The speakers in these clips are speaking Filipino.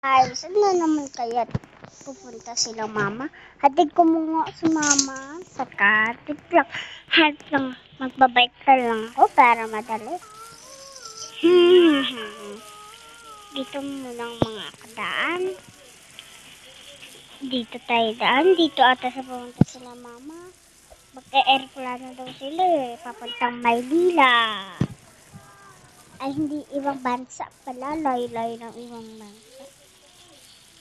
Ay, saan na naman kaya pupunta sila mama? Hatid ko muna si mama sa katid lang. Hat lang, magbabike ka lang ako para madali. Dito muna ang mga kadaan. Dito tayo daan. Dito ata sa pupunta sila mama. Mag-airplano daw sila papuntang Maynila. Ay, hindi ibang bansa pala. Layo-layo ng ibang bansa.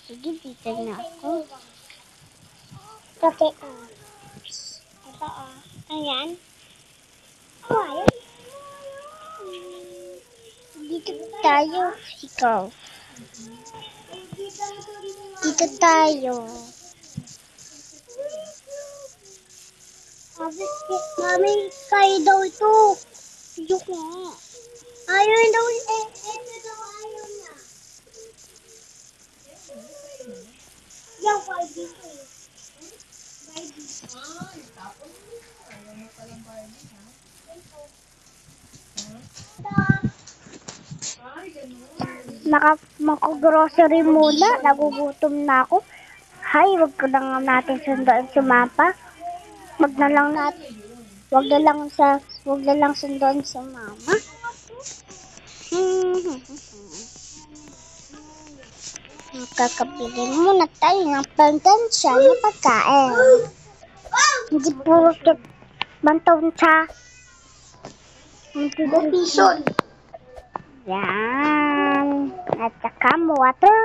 Sige, dito na ako. Kape. Ito ayan. Ayan. Dito tayo. Ikaw. Dito tayo. Mami, kayo daw ito. Joke nga. Ayaw daw. Ito daw ayaw niya. Yan, kayo dito. Mako-grocery muna. Nagugutom na ako. Hay, wag ko lang natin sundan si Mapa. Wag na lang sundan si Mama. Kakabili muna tayo ng pangtansya na pagkain. Hindi puro mantansya. Vision. Yan. At saka water.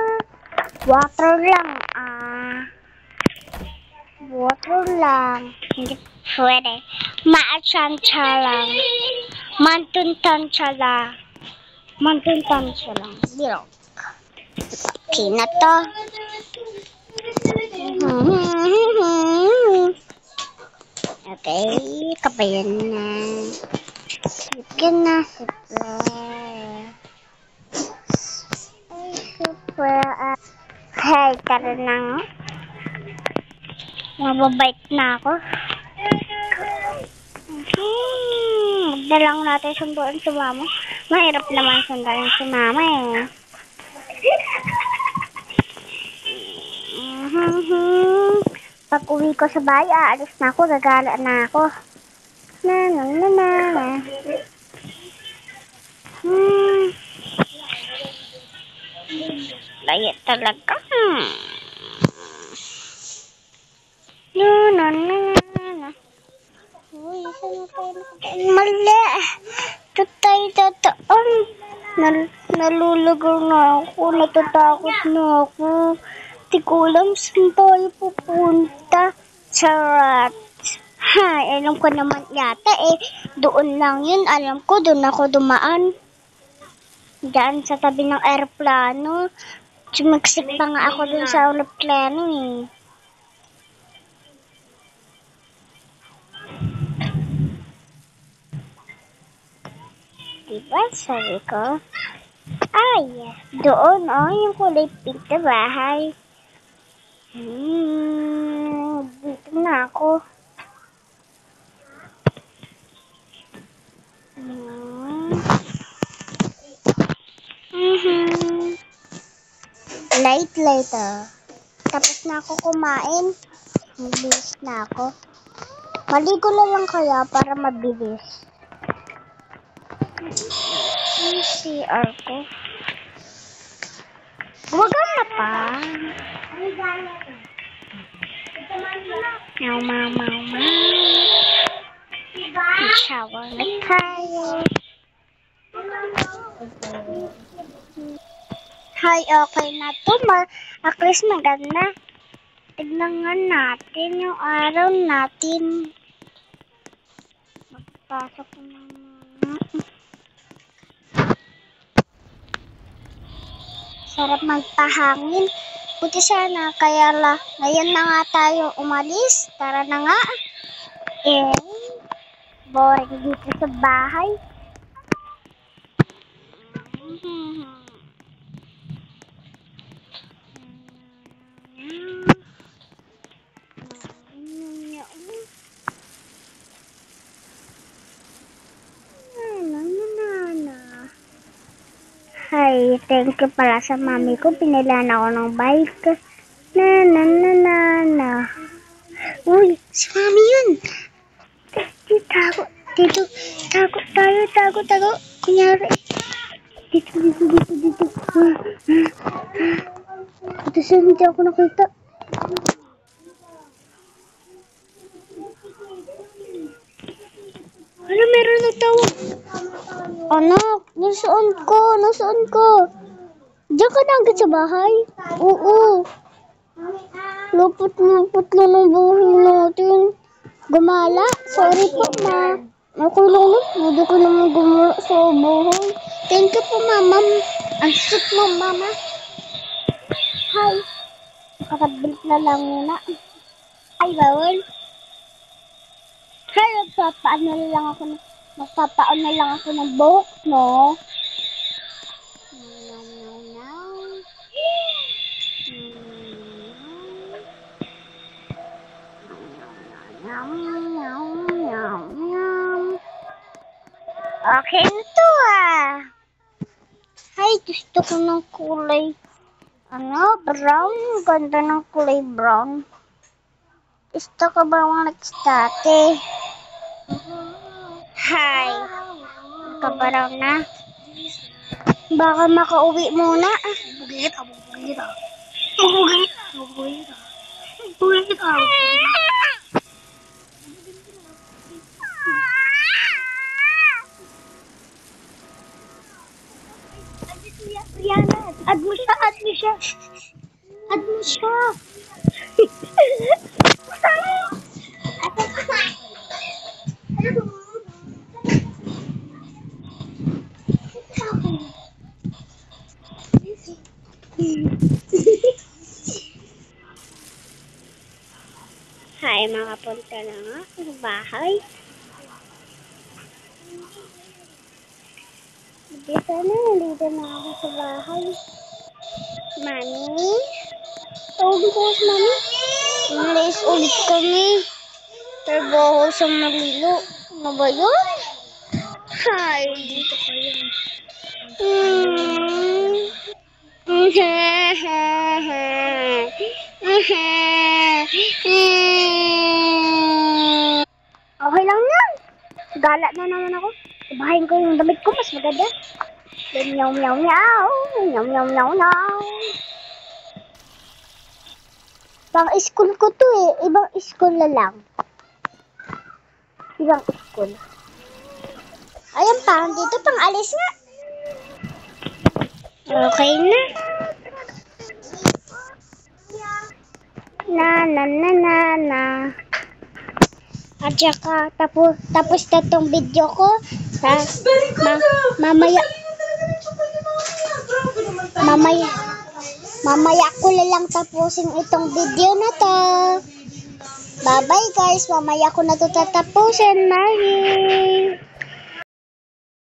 Water lang. Water lang. Hindi pwede. Maatsansya lang. Mantuntansya lang. Mantuntansya lang. Bilog. Okay na to. Okay. Kabayan na. Sige na. Super. Hey, tara na nga. Mababike na ako. Magdalang natin sunduan si mama. Mahirap naman sunduan si mama eh. Pag uwi ko sa bahay, aalis na ako, gagala na ako. Layo talaga. Uy, saan tayo nakakain? Mali! Ito tayo tataan. Nalulugaw na ako. Natatakot na ako. Di ko alam saan tayo pupunta. Charot. Alam ko naman yata doon lang yun. Alam ko, doon ako dumaan. Diyan sa tabi ng aeroplano. Sumaksik pa nga ako dun sa aeroplano eh. Diba sabi ko? Ay, doon yung kulay pink na bahay. Dito na ako. Light tapos na ako kumain. Mabilis na ako. Maligo na lang kaya para mabilis. Yung CR ko. Gumagana pa. Mau. Shower na tayo. Hay, okay na to. At least maganda. Tignan nga natin yung araw natin. Magpasok na muna. Sarap magpahangin. Buti sana, kaya ngayon na nga tayo umalis. Tara na nga. Boring dito sa bahay. Hay, Hi, thank you pala sa mami ko. Pinilan ako ng bike. Na na na na na. Uy, si mami yun. Dito, tago. Dito, tago. Kunyari. Dito. Dito siya, hindi ako nakita. Ano, meron na tawag. Anak, nasaan ka? Diyan ka na agad sa bahay? Oo. Lupot lang ang buhay natin. Gumala? Sorry po, ma. Okay lang na. Hindi ko naman gumala sa buhay. Thank you po, mama. Ang sweet mo, mama. Hi. Kakabalik na lang muna. Ay, bawal. Hi, magpapaano na lang ako ng buhok, no? Okay na to, ah. Ay, gusto ko ng kulay. Brown. Ganda ng kulay brown. Gusto ko ba nag-state? Hi. Nakabaraw na. Baka makauwi muna. Bugit kita. Rihanna, add mo siya. Hi, makapunta na nga sa bahay. Dito na ako sa bahay. Mami? Tawag ko sa mami. Umalis ulit kami. Trabaho sa Marilo. Ano ba yun? Hi, dito pa yun. Okay lang yan. Gala na naman ako. Ibahin ko yung damit ko. Mas maganda. Meow. Pang school ko to eh. Ibang school na lang. Ibang school. Ayan pa. Dito pang alis nga. Okay na. Na. At saka, tapos na tong video ko. Mamaya ko lang tapusin itong video na to. Bye-bye guys. Mamaya ko na to tatapusin. Bye.